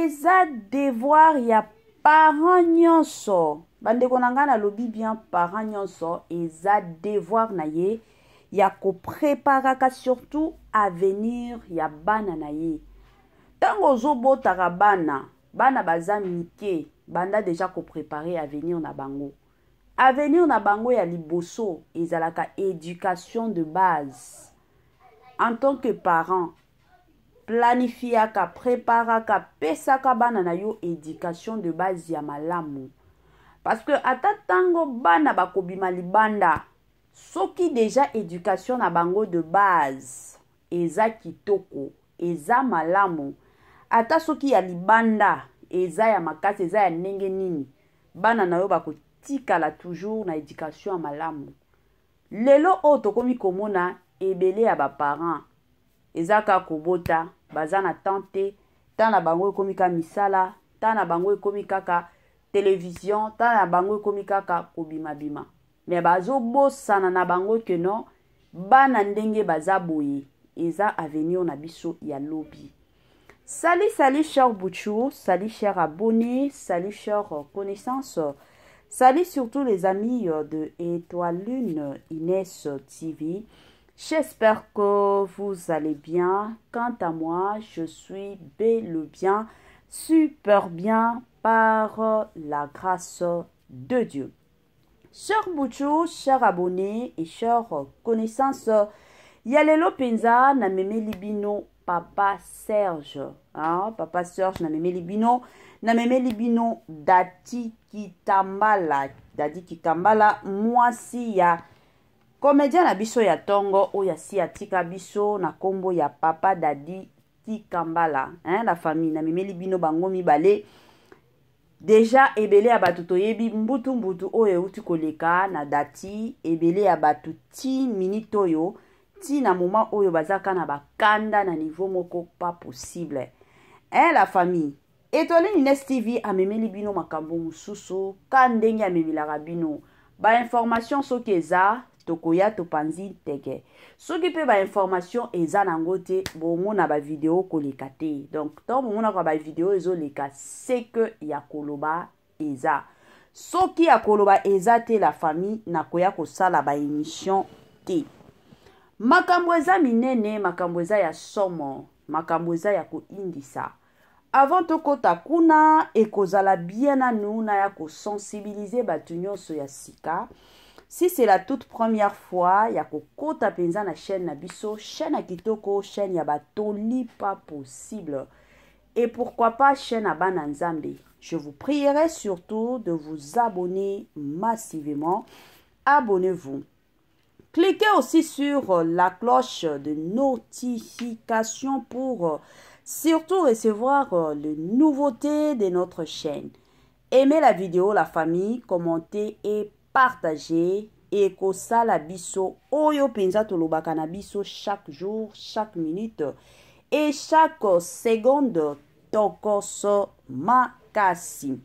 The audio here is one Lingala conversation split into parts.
eza devoir ya parent nyonso. Bandeko na nga na lobi bien parent nyonso eza devoir na ye ya ko préparaka surtout avenir ya bana na ye. Tango ozobotaka bana baza mike banda deja ko préparer avenir na bango. Avenir na bango ya liboso ezalaka éducation de base. En tant que parent, planifiaka, préparaka, pesaka bana na yo éducation de base ya malamu. Parce que ata tango bana bakobima libanda, soki déjà éducation na bango de base, eza kitoko, eza malamu. Ata soki ya libanda, eza ya makasi, eza ya ndenge nini, bana na yo bakotikala toujours na éducation ya malamu. Lelo o tokomi komona ebele ya ba parents, eza ka kobota, baza na tante, tana bango ekomi ka misala, tana bango ekomi kaka télévision, tana bango ekomi kaka kobima bima. Mais bazo bosana na bango ke non, bana ndenge baza boye, eza avenir na biso ya lobi. Salut, salut chers Bouchou, salut chers abonnés, salut chers connaissances, salut surtout les amis de Étoile Lune Inès TV. J'espère que vous allez bien. Quant à moi, je suis bel et bien, super bien par la grâce de Dieu. Chers Bouchou, chers abonnés et chers connaissances, Yalelo Penza na meme libino Papa Serge. Papa Serge na meme libino Dati Kitambala. Dati Kitambala, moi si ya comédien na biso ya tongo oya si atika biso na kombo ya Papa Dadi Kikambala. La famille na meme libino bango mibale. Déjà ebele ya batu toyebi mbutu oyo uti koleka na dati ebele ya batu ti minute oyo ti na moment oyo bazaka na bakanda na niveau moko pas possible. La famille Étoile Inès TV amemeli bino makambo mususu ka ndenge amemelaka bino ba information soki eza tokoya topanzi teke soki pe ba information eza nango te bomona ba vidéo koleka te. Donc tant bomona ka ba vidéo ezo leka c'est que ya koloba eza soki ya koloba eza te la famille nakoya kosala ba émission te. Makambo eza minene, makambo eza ya somo, makambo eza ya koindisa. Avant tokota kuna ekozala bien à nous na ya ko sensibiliser batu nyonso ya sika. Si c'est la toute première fois ya kokota penza na chaîne na biso, chaîne à kitoko, chaîne ya batoli pas possible. Et pourquoi pas chaîne à Bananzambe. Je vous prierai surtout de vous abonner massivement. Abonnez-vous. Cliquez aussi sur la cloche de notification pour surtout recevoir les nouveautés de notre chaîne. Aimez la vidéo, la famille, commentez et partagez. Et kosala biso oyo penza tolobaka na biso chaque jour, chaque minute et chaque seconde tokoso makasi.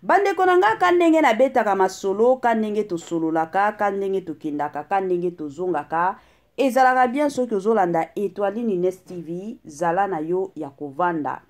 Bandeko nanga kandenge na betaka masolo, kandenge to sololaka, kandenge to kindaka, kandenge to zongaka. Ezalaka bien soki ozolanda Étoile Inès TV, zala na yo ya kovanda.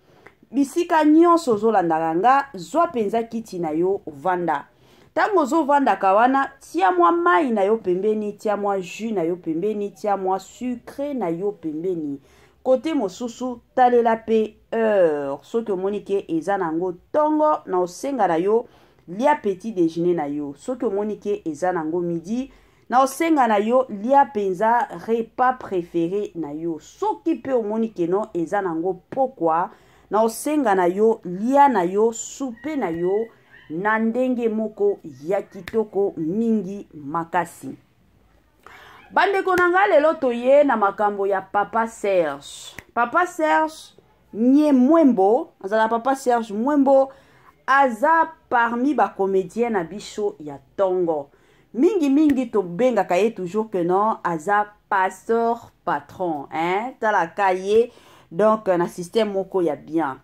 Bisika nyonso ozolanda nga, zwa penza kiti na yo vanda. Tango zo vanda kawana, tia mwa mai na yo pembeni, tia mwa jus na yo pembeni, tia mwa sucre na yo pembeni. Côté mosusu talela pe heure soki omonike eza nango tongo na osenga na yo lia petit déjeuner na yo soki omonike eza nango midi na osenga na yo lia penza repas préféré na yo soki pe omonike no eza nango pokwa na osenga na yo lia na yo soupe na yo na ndenge moko ya kitoko mingi makasi. Bandeko nanga lelo toye na makambo ya Papa Serge. Papa Serge nye mwembo, azala Papa Serge mwembo aza parmi ba comédien na biso ya tongo. Mingi to benga kaye toujours que non aza pasteur patron, tala kaye donc na système moko ya bien.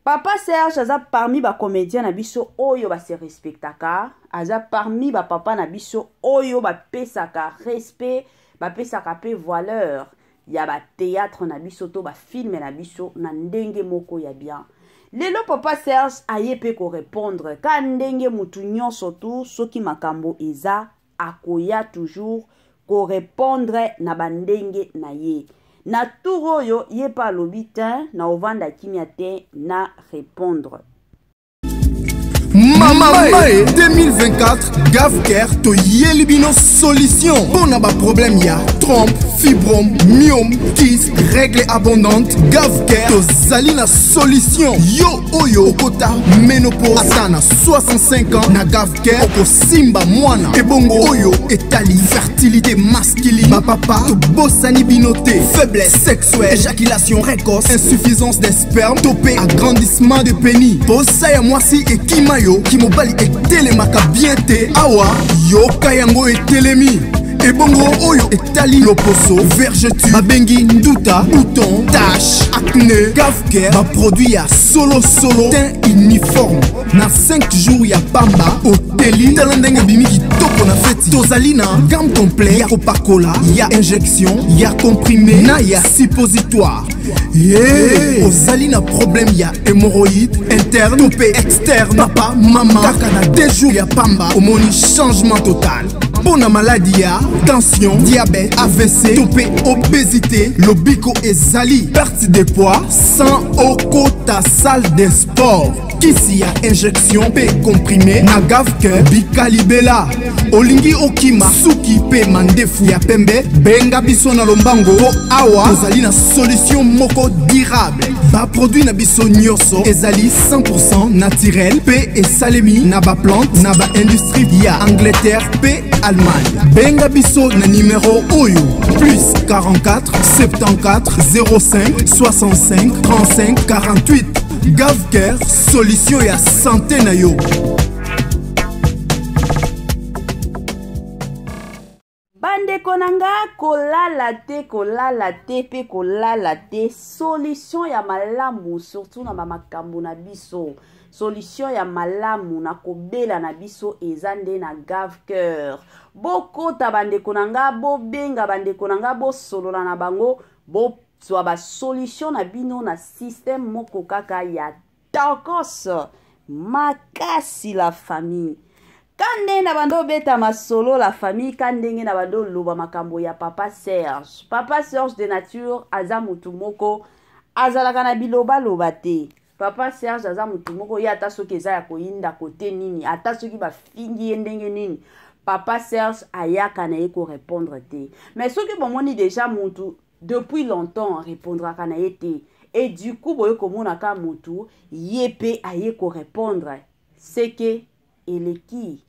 Papa Serge aza parmi ba comédien na biso oyo ba se respectaka, aza parmi ba papa na biso oyo ba pesaka respect, ba pesaka pe valeur, ya ba théâtre na biso to ba film na biso na ndenge moko ya bien. lelo papa Serge aye pe ko répondre ka ndenge mutu nyonso tu soki makambo eza akoya toujours ko répondre na bandenge na ye na tour oyo ye pa lobi te na ovanda kimia te na répondre. Mama 2024 GavCare to yelibino solution. Bon aba problème ya trompe, fibrome, myome, kyste, règle abondante. GavCare to zalina solution. Yo oyo okota ménopause atana 65 ans na GavCare oko simba mwana. Ebongo oyo etali fertilité masculine. Ma papa to bosani binoté, faiblesse sexuelle, éjaculation précoce, insuffisance des spermes, topé agrandissement de pénis. Bossa ya mwasi et kimayo kimobali etelemaka bien te awa yoka yango etelemi. Ebongo oyo etali loposo, vergeture, babengi nduta, bouton, tache, acné. GavCare ba produit ya solo teint uniforme na 5 jours ya pamba oteli tala ndenge bimi kitoko na feti. Tozali na gamme complet ya kopakola, ya injection, ya comprimé na ya suppositoire. Ozali na problème ya hémorroïde interne topé externe, papa mama kaka na 2 jours ya pamba omoni changement total. Bona maladie ya tension, diabète, AVC, topé obésité, lobiko ezali perte de poids sans okota salle de sport. Kisi ya injection pe comprimé na GavCare bikalibela olingi okima suki pe mandefu ya pembe benga biso na lombango po awa tozali na solution moko durable. Ba produit na biso nyonso ezali 100% naturel pe esalemi na ba plante na ba industrie ya Angleterre pe Allemagne. Benga biso na numéro oyo plus 44 74 05 65 35 48. GavCare solution ya santé na yo. Bandeko nanga kolala te pe kolala te solution ya malamu surtout na makambo na biso. Solution ya malamu na kobela na biso ezande na GavCare. Bokota bandeko nanga bobenga bandeko nanga bosolola na bango bo soit ba solution na bino na système moko kaka ya tokos makasi la famille. Kande na bando beta masolo la famille kandenge na bando loba makambo ya papa Serge. Papa Serge de nature aza mutu moko azalaka na biloba loba te. Papa Serge aza mutu moko ya ata soki eza ya koyinda kote nini ata soki bafingi ndenge nini. Papa Serge ayaka na ye ko répondre te. Mais soki bomoni déjà mutu depuis longtemps répondra kana été et du coup boye komona ka mutu yepe aye ko répondre c'est que eleki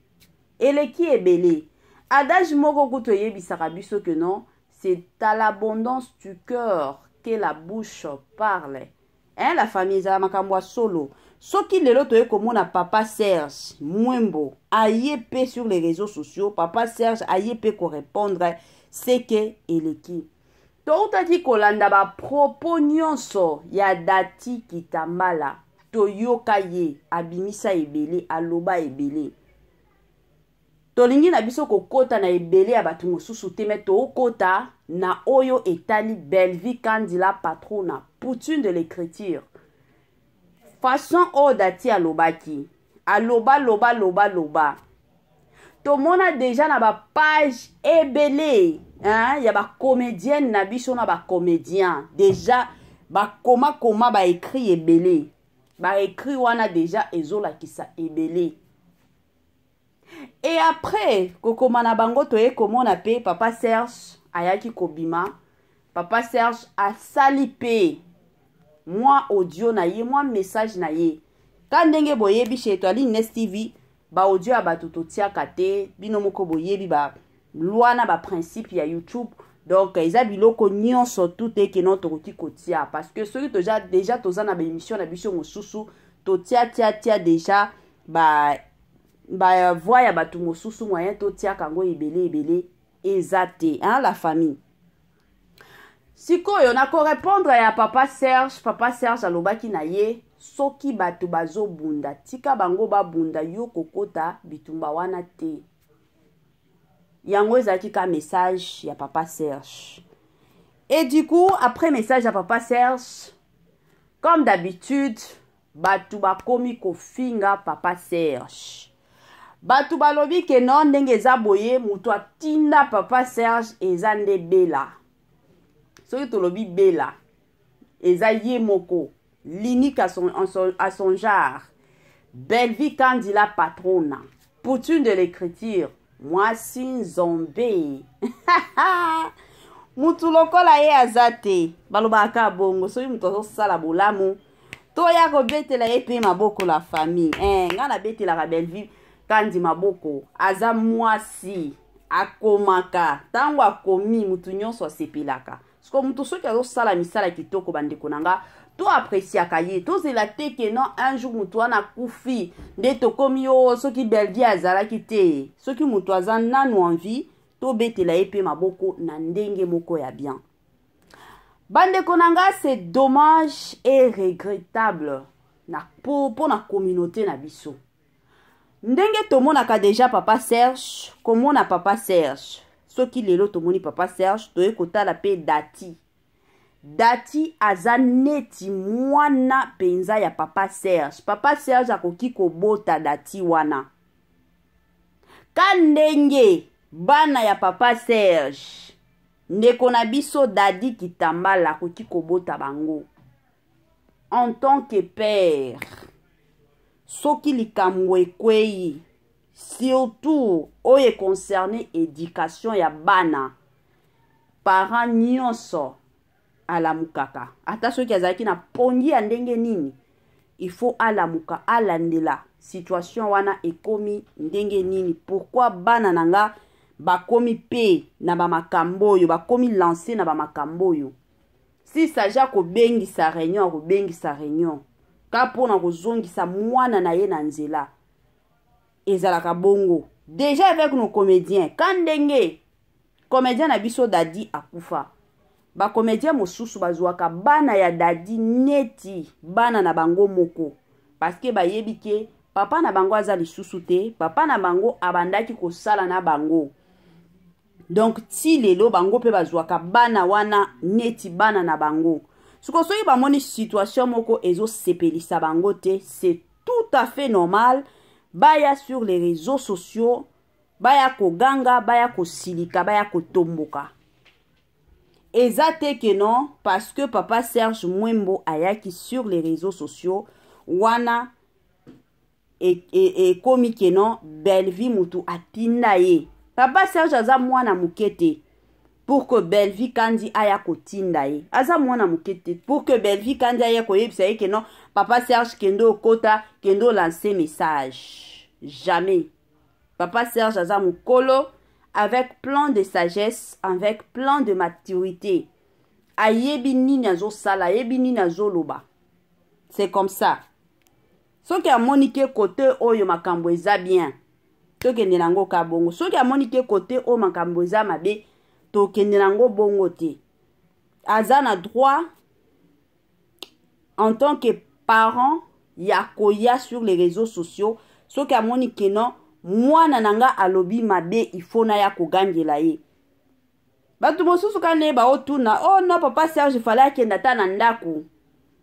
ebele adage moko kuto yebisaka biso que non c'est à l'abondance du cœur que la bouche parle. Hein, la famille za makambo solo soki lelo toye komona papa Serge mwembo ayepe sur les réseaux sociaux papa Serge ayepe ko répondre c'est que eleki toutaki kolanda ba propos nyonso ya Dati Kitambala toyoka ye abimisa ebele aloba ebele tolingi na biso kokota na ebele ya batu mosusu te me tokota na oyo etali Belleville Kandila patron na poutine de l'écriture façon o Dati alobaki aloba tomona déjà na ba page ebele. Hein, y a ba comédienne na biso na ba comédien déjà ba koma ba écrit ebele ba écrit wana déjà ezola kisa ebele et après kokoma na bango toye komona pe papa Serge ayaki kobima papa Serge a sali pe moi audio na ye moi message na ye kandenge boyebi chez Etoile Nest TV ba audio ya batuto tiaka te bino moko boyebi ba luana ba principe ya YouTube donc eza biloko nyonso tout et que notre outil kotia parce que ceux qui déjà toza na ba émission na biso mosusu to tia déjà ba voix ya batu mosusu moyen to tia kango ebele ezate hein la famille sikoyo na ko répondre ya papa Serge alobaki na ye soki batu bazo bunda tika bango ba bunda yo kokota bitumba wana te. Yango ezaki ka message ya papa Serge. Et du coup, après message à papa Serge, comme d'habitude, batu bakomi kofinga papa Serge. Batu balobi ke non ndenge eza boye mutu atinda papa Serge eza nde Bella. Soki tolobi Bella eza ye moko, l'unique à son genre. Belle-Vie Kandi la patronne. Poutine de l'écriture. Moi si zombie. Mutu lokola ye azate. Balobaka bongo. Soki mutu azo sala bolamu. Toya ko betela ye pe maboko la famille. Nga na betela ka Belle-Vie Kandi maboko. Aza mwasi. Akomaka. Tango akomi mutu nyonso asepelaka. Sko mutu soki azo sala misala kitoko bandeko nanga. To apprécier kaye to zela te ke non un jour mutu wana kufi nde to komi yo soki Belle-Vie azala kite soki mutu azan nanu envie to betela epe maboko na ndenge moko ya bien. Bande konanga, c'est dommage et regrettable na pour na communauté na biso. Ndenge tomonaka déjà papa Serge, komona papa Serge. Soki lelo tomoni papa Serge to ekotala pe dati. Dati aza neti mwana penza ya papa Serge. Papa Serge akoki kobota dati wana. Kandenge bana ya papa Serge. Ndeko na biso Dadi Kitambala akoki kobota bango. En tant que père. Soki likambo ekweyi. Surtout oye concerné éducation ya bana. Parents nyonso. Alamukaka. Ata soki azaki na pongi ya ndenge nini. Il faut alamuka alandela. Situation wana ekomi ndenge nini. Pourquoi bana nanga bakomi pe na ba makamboyo. Bakomi lancé na ba makamboyo. Si saja ko bengi sa réunion. Ko bengi sa réunion. Kapo na kozongi sa mwana na ye na nzela. Ezalaka bongo. Déjà avec nos comédiens. Kandenge. Comédien na biso Dadi akufa. Ba comédien mosusu bazwaka bana ya Dadi neti bana na bango moko parce que ba yebike papa na bango aza lisusu te, papa na bango abandaki kosala na bango. Donc ti lelo bango pe bazwaka bana wana neti bana na bango. Suko soki ba moni situation moko ezo sepelisa bango te, c'est tout à fait normal. Baya sur les réseaux sociaux, baya koganga, baya kosilika, baya kotomboka. Ezate que non, parce que papa Serge Mwembo ayaki sur les réseaux sociaux, wana et komi que non, Belle-Vie mutu atinda ye. Papa Serge aza mwana mukete pour que Belle-Vie Kandi aya kotinda ye. Aza mwana mukete pour que Belle-Vie Kandi aya koyebisa ye que non, papa Serge kendo kota, kendo lancer message. Jamais. Papa Serge aza mukolo. Avec plein de sagesse, avec plein de maturité. Ayebi nini azo sala, ayebi nini azo loba. C'est comme ça. Soki a monique côté oyo makambo eza bien. Tokende nango ka bongo. Soki a monique côté oyo makambo eza mabe, tokende nango bongo te. Aza na droit en tant que parent ya koya sur les réseaux sociaux. Soki a monique non. Mwana nanga alobi mabe ifona ya kogangela ye. Batu mosusu kane ba otuna, oh non papa Serge fallait akenda ta na ndako.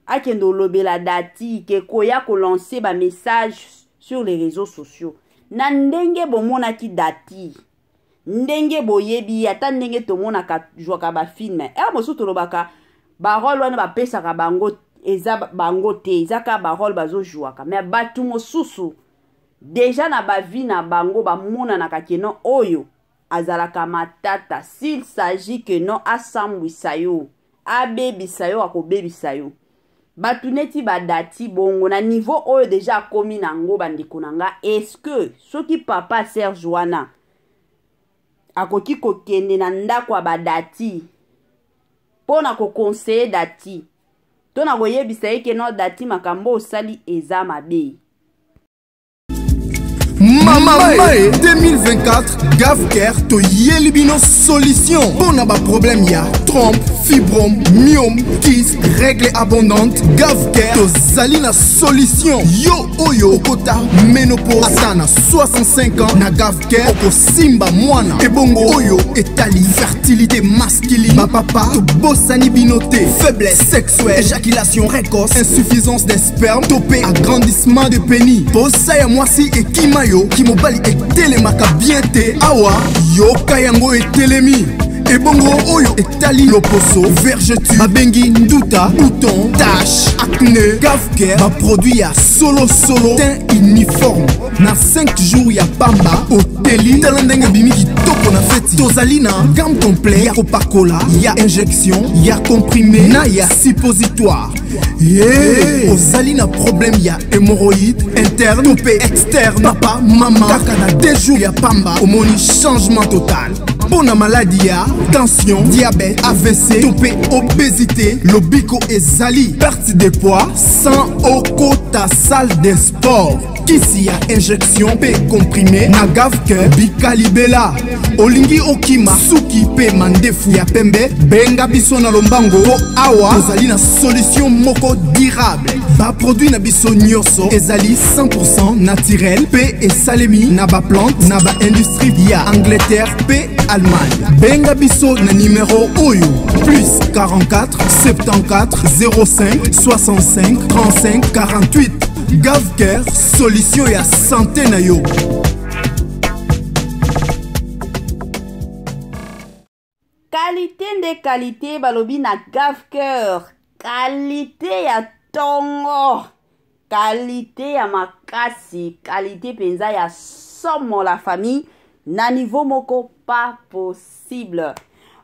Akendo lobela Dati ke koya ko lancer ba message sur les réseaux sociaux. Na ndenge bomona ki Dati. Ndenge boyebi ata ndenge tomona ka jwaka ba film. Mosusu tolobaka ba role wana ba pesa ka bango eza bango te, eza ka ba role bazo jwaka. Mais batu mosusu déjà na ba vie na bango ba mona na kakeno oyo azalaka matata s'il s'agit que non asambwisa yo abebisa yo akobebisa yo batu neti ba Dati bongo na niveau oyo déjà komi nango bandeko nanga. Est-ce que soki papa Serge wana akoki kokende na ndako ya ba Dati pona ko conseiller Dati to na koyebisa ye ke non Dati makambo osali eza mabe. Mamae 2024 Gavker to Yelibino solution. Bon na ba problème ya trompe, fibrome, myome, kyste, règle abondante, Gavker, tozali na solution. Yo oyo okota ménopause ata na 65 ans na Gavker oko simba mwana. Ebongo oyo etali fertilité masculine, ma papa tobosani binote, faiblesse sexuelle, éjaculation précoce, insuffisance des spermes, topé agrandissement de pénis. Posa ya mwasi ekimayo kimobali etelemaka bien te awa yoka yango etelemi. Ebongo oyo etali loposo, vergeture, babengi nduta, bouton, tache, acné. Gavker ba produit ya solo teint uniforme. Na 5 jours ya pamba oteli talandenge bimi kitoko na feti. Tozali na gamme complet ya Coca-Cola, ya injection, ya comprimé na ya suppositoire. Ozali na problème ya hémorroïde interne topé externe. Papa, maman, kaka na 2 jours ya pamba omoni changement total. Bona maladie ya tension, diabète, AVC, topé obésité, lobiko ezali perte de poids sans okota salle de sport. Kisi ya injection pe comprimé na Gavker bikalibela. Olingi okima suki pe mandefu ya pembe benga biso na lombango po awa tozali na solution moko durable. Ba produit na biso nyonso ezali 100% naturel pe esalemi na ba plante na ba industrie ya Angleterre pe Allemagne. Benga biso na numéro oyo plus 44 74 05 65 35 48. Gavker, solution ya santé na yo. Qualité de qualité balobi na Gavker. Qualité ya tongo. Qualité ya makasi. Qualité penza ya somo la famille. Na niveau moko pas possible.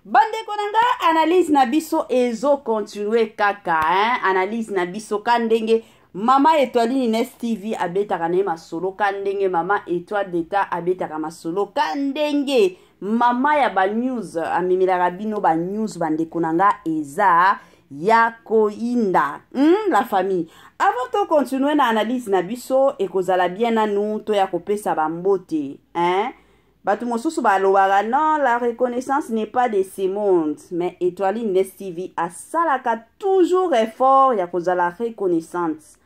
Bande konanga analyse na biso ezo continue kaka analyse na biso kandenge. Mama Étoile Ines TV abetaka na masolo kandenge. Mama Étoile d'État abetaka masolo kandenge. Mama ya ba news amimilaka bino ba news bande konanga eza ya koinda la famille. Avant de continuer na analyse na biso ekozala bien na nous to ya kopesa ba mbote Batu mosusu balobaka non, la reconnaissance n'est pas de ce monde, mais Étoile Ines TV a salaka toujours effort ya kozala reconnaissance.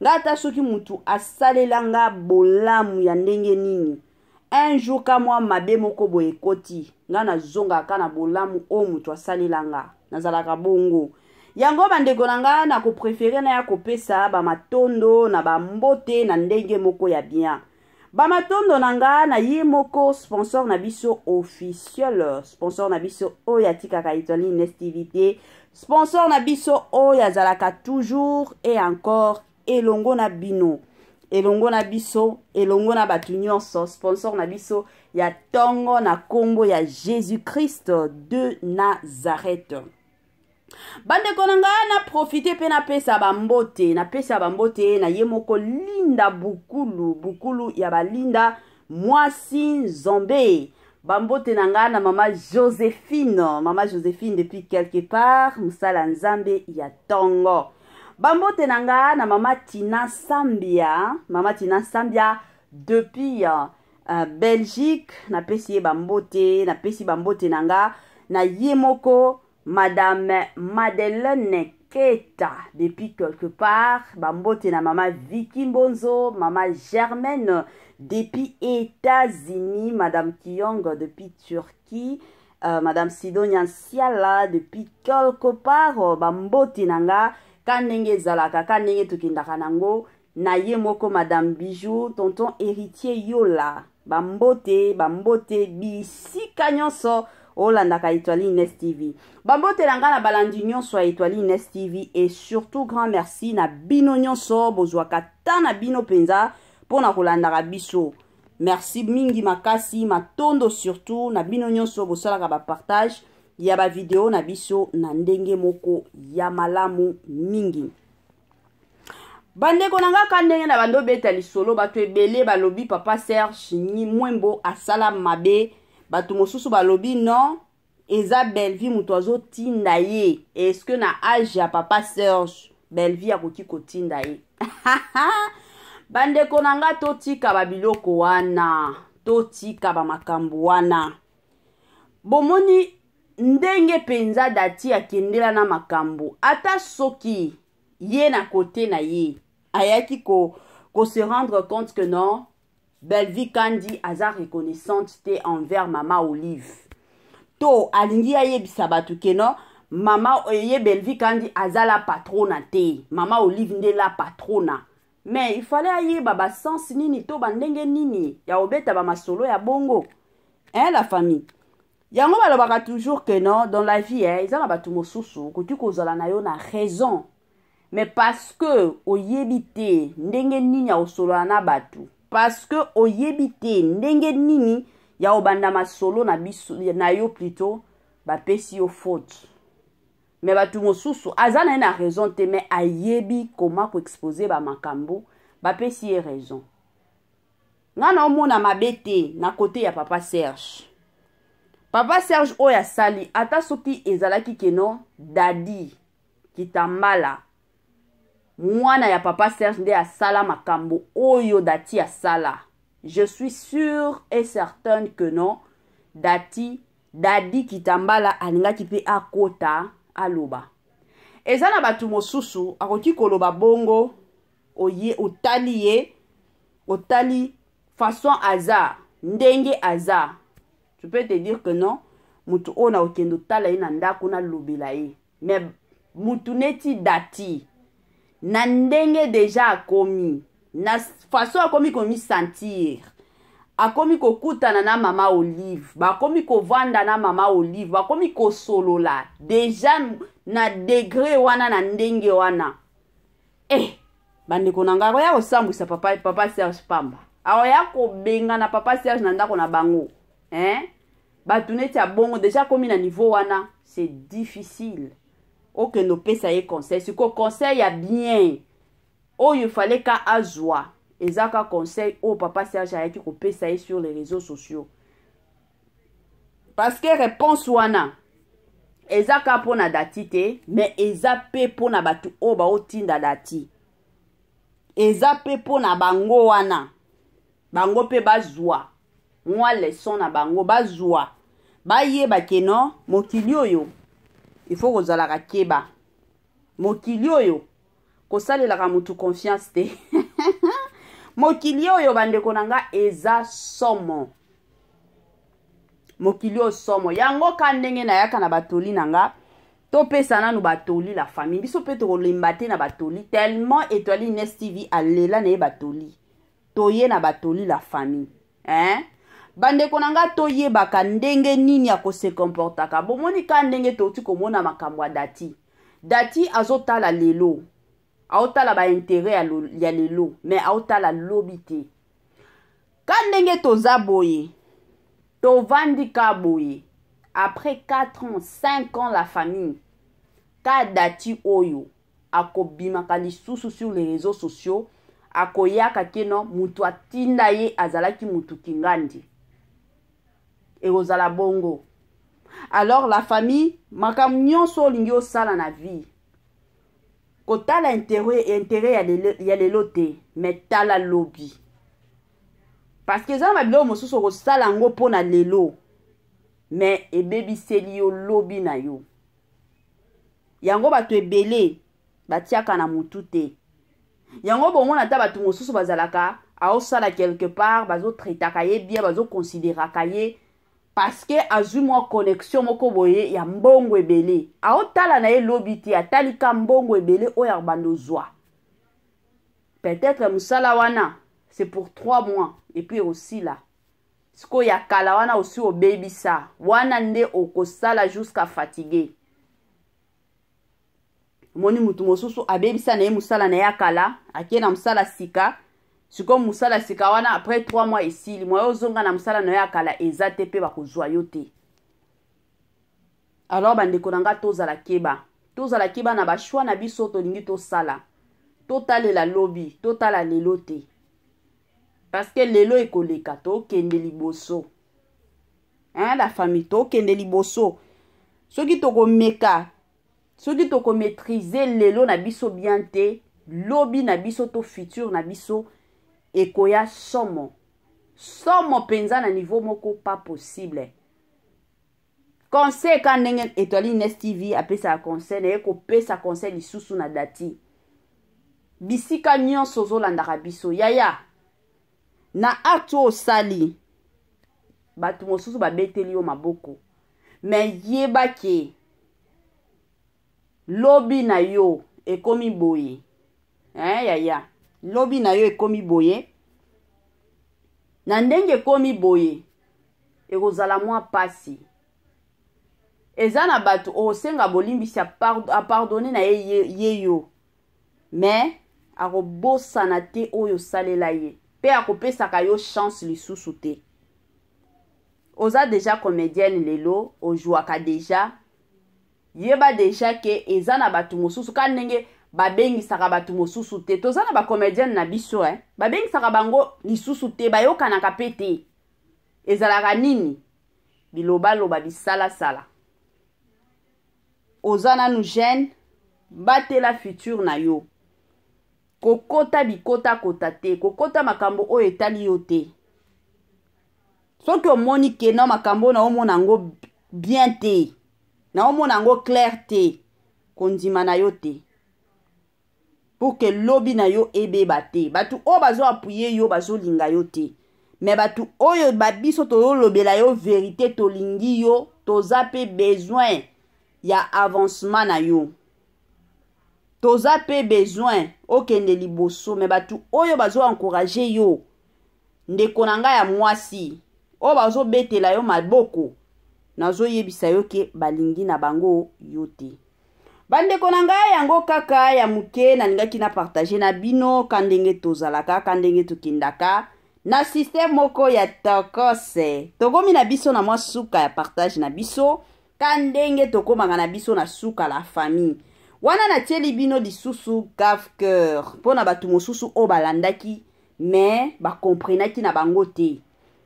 Ngata soki mutu asalelanga bolamu ya ndenge nini. Un jour ka mwa mabe moko boye koti, nga na zonga ka na bolamu o mutu asalelanga. Nazalaka bongo. Yango bandeko nanga na ko préférer na ya kopesa ba matondo na ba mbote na ndenge moko ya bien. Bamatondo nanga na ye moko sponsor na biso officiel, sponsor na biso oya tikaka Étoile Ines TV, sponsor na biso oya zalaka toujours et encore elongo na bino, elongo na biso, elongo na batu nyonso, sponsor na biso ya tongo na kombo ya Jésus-Christ de Nazareth. Bande konanga na profite pe na pesa bambote, na pesa bambote na ye moko linda bukulu ya balinda mwasi zombe. Bambote nanga na mama Joséphine depuis quelque part musala nzambe ya tongo. Bambote nanga na mama Tina Sambia depuis Belgique, na pesi bambote, na pesi bambote nanga na ye moko Madame Madeleine Keta depuis quelque part. Bambote na mama Vicky Mbonzo, mama Germaine depuis États-Unis, Madame Kiyong depuis Turquie, Madame Sidonia Siala depuis quelque part. Bambote nanga kanenge zalaka kanenge tukindaka nango na ye moko Madame Bijou, tonton héritier Yola. Bambote bisika nyonso olandaka Étoile Ines TV. Bambote langa na balandi nyonso Étoile Ines TV et surtout grand merci na bino nyonso bozwaka ta na bino penza pona kolandaka biso. Merci mingi makasi matondo surtout na bino nyonso bosalaka ba partage ya ba video na biso na ndenge moko ya malamu mingi. Bandeko nanga kandenge na bando beta lisolo bato ebele balobi papa Serge ni mwembo asala mabe. Batu mosusu balobi non, eza Belvi mutoazo tinda ye. Est-ce que na âge ya papa Serge Belvi akoki kotinda ye? Bandeko nanga totika babiloko wana, totika ba makambo wana. Bomoni ndenge penza dati akendela na makambo ata soki ye na kote na ye ayaki ko se rendre compte que non Belle-Vie Kandi aza reconnaissante te envers Mama Olive to alingi ayebisa batu ke non Mama ye Belle-Vie Kandi aza la patrona te Mama Olive nde la patrona mais il fallait ayeba ba sens nini to bandenge nini ya obeta ba masolo ya bongo la famille yango balobaka toujours que non dans la vie ils ont batu mosusu ko tu kozala na yo na raison mais parce que oyebite ndenge nini ya osolo na batu parce que oyebite ndenge nini ya obanda masolo na biso na yo plutôt ba pesi yo faute mais batu mosusu azana na raison te mais ayebi comment ko exposer ba makambo ba pesi ye raison ngana omona mabete na côté ya papa Serge oya sali ata soki ezalaki keno dadi kitambala mwana ya papa Serge nde asala makambo oyo dati asala je suis sûre et certaine que non dadi kitambala alingaki pe akota aloba ezana batu mosusu akoki koloba bongo oye otali façon hasard ndenge hasard je peux te dire que non mutu ona okendo tala ina ndako na lobela ye mais mutu neti dati na ndenge déjà akomi na façon akomi komi sentir akomi kokutana na Mama Olive bakomi kovanda na Mama Olive bakomi kosolola déjà na degré wana na ndenge wana bandeko nanga ya kosambwisa papa Serge Pamba aoya kobenga na papa Serge na ndako na bango batu neti ya bongo déjà komi na niveau wana c'est difficile okendo pesa ye conseil siko conseil ya bien oyo fallait ka azwa ezaka conseil o papa Serge ayaki ko pesa ye sur les réseaux sociaux parce que réponse wana ezaka pona dati te mais ezape pona batu o ba otinda dati ezape pona bango wana bango pe bazwa mwa leçon na bango bazwa bayeba keno mokili oyo il faut kozalaka keba mokili oyo kosalelaka mutu confiance te mokili oyo bandeko nanga eza somo mokili oyo somo yango ka ndenge na yaka na batoli nanga topesa nanu batoli la famille biso pe tokolemba te na batoli tellement Étoile Ines TV alela na ye batoli toye na batoli la famille bandeko nanga toyebaka ndenge nini ya kose comportaka bomoni ka ndenge toti komona makambo ya dati azotala lelo aotala ba intérêt ya lelo mais aotala lobi te ka ndenge toza boye tovandi ka boye après 4 ans 5 ans la famille ka dati oyo akobimaka lisusu sur les réseaux sociaux akoyaka keno mutu atinda ye azalaki mutu kingandi ekozala bongo alors la famille makambo nyonso olingi osala na vie kotala intérêt ya lelo te mais tala lobi parce que eza mabilo mosusu okosala yango mpo na lelo mais ebebiseli yo lobi na yo yango bato ebele batiaka na mutu te yango bomona ata bato mosusu bazalaka aosala quelque part bazotretaka ye bien bazoconsideraka ye parce que azwi mwa connexion moko boye ya mbongo ebele aotala na ye lobi te atalika mbongo ebele oyo abando zwa peut-être musala wana c'est pour 3 mois et puis aussi là siko ya kala wana aussi obebisa wana nde okosala jusqu'à fatiguer moni mutu mosusu abebisa na ye musala na ya kala akie na musala sika siko musala sika wana après 3 mois esili moyo ozonga na musala na ya kala eza te pe bakozwa yo te alors bandeko nanga tozala keba na bashwa na biso tolingi tosala totalela lobi totala lelo te parce que lelo ekoleka tokende liboso la famille tokende liboso soki tokomeka soki tokomaîtriser lelo na biso bien te lobi na biso to futur na biso ekoya somo penza na niveau moko pas possible conseil quand ndenge étoile Nest TV apesa conseil na ko pesa conseil lisusu na dati bisika nyonso ozolandaka biso yaya na acte osali bato mosusu babeteli yo maboko mais yeba ke lobi na yo ekomi boye yaya lobi na yo ekomi boye na ndenge ekomi boye ekozala mwa pasi eza na bato osenga bolimbisi apardonne na ye yo mais akobosana te oyo salela ye pe akopesaka yo chance lisusu te oza deja comédienne lelo ojouaka deja yeba deja ke eza na bato mosusu ka ndenge babengisaka bato mosusu te toza na bacomédienne na biso babengisaka bango lisusu te bayokanaka pe te ezalaka nini bilobaloba bisalasala oza nanu jeune batela futur na yo kokota bikota kota te kokota makambo oyo etali yo te soki omoni ke na makambo na omona ngo bien te na omona ngo clair te kondima na yo te pour que lobi na yo ebeba te batu oyo bazo appuye yo bazolinga yo te mais batu oyo babiso tolobela yo vérité tolingi yo toza pe besoin ya avancement na yo toza pe besoin okende liboso mais batu oyo bazo encourager yo ndeko na ngai ya mwasi oyo bazo betela yo maboko nazo yebisa yo ke balingi na bango yo te bandeko na ngai yango kaka ya muke na ningaki na partager na bino kandenge tozalaka kandenge tukindaka na système moko ya tokose tokomi na biso na mwa suka ya partage na biso kandenge tokomanga na biso na suka la famille wana na tieli bino lisusu Gave Cœur pona batu mosusu o balandaki mais bakomprenaki na bango te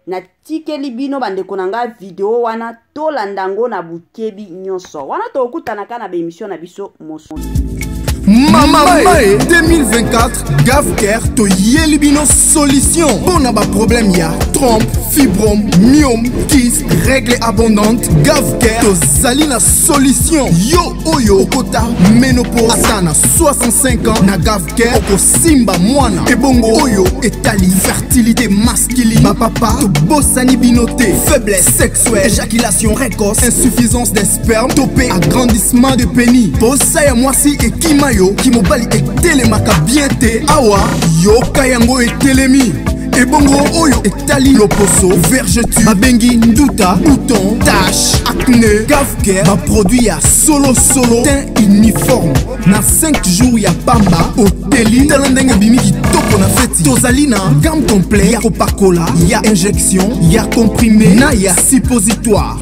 na tikeli bino bandeko na nga video wana tolandango na bukebi nyonso wana tokutanaka na bemission na biso mosusu Mama 2024 Gave Cœur to yelibino solution Bona ba problème ya trompe, fibrome, myome, kyste, règle abondante Gave Cœur to zalina solution Yo oyo okota ménopause Atana 65 ans na Gave Cœur Oko simba mwana Ebongo oyo etali fertilité masculine Ma papa to bossani binote Faiblesse sexuelle, éjaculation précoce Insuffisance des spermes, topé agrandissement de pénis Bossa ya mwasi ekima Kimobali etelemaka bien te awa yoka yango etelemi ebongo oyo etali loposo vergeture babengi nduta bouton tache acné Gave Cœur baproduit ya solo teint uniforme na 5 jours ya pamba oteli tala ndenge bimi kitoko na feti tozali na gamme complet ya kopakola ya injection ya comprimé na ya suppositoire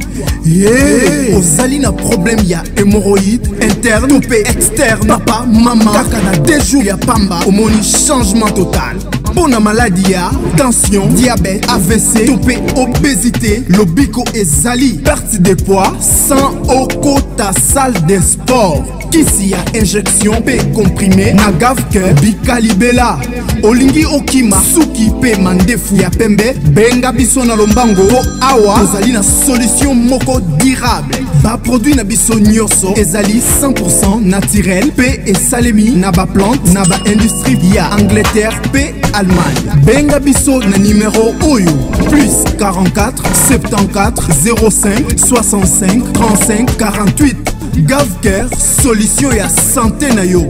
ozali na problème ya hémorroïde interne topé externe papa mama kaka na 2 jours ya pamba omoni changement total Bona maladie ya tension, diabète, AVC, topé, obésité, lobiko ezali, perte de poids, sans okota salle de sport. Kisi ya injection pe comprimé na Gave Cœur bikalibela olingi okima suki pe mandefu ya pembe benga biso na lombango po awa ozali na solution moko durable ba produit na biso nyonso ezali 100% naturel pe esalemi na ba plante na ba industrie ya Angleterre pe Allemagne benga biso na numéro oyo plus 44 74 05 65 35 48 Gave Cœur, solution ya santé na yo.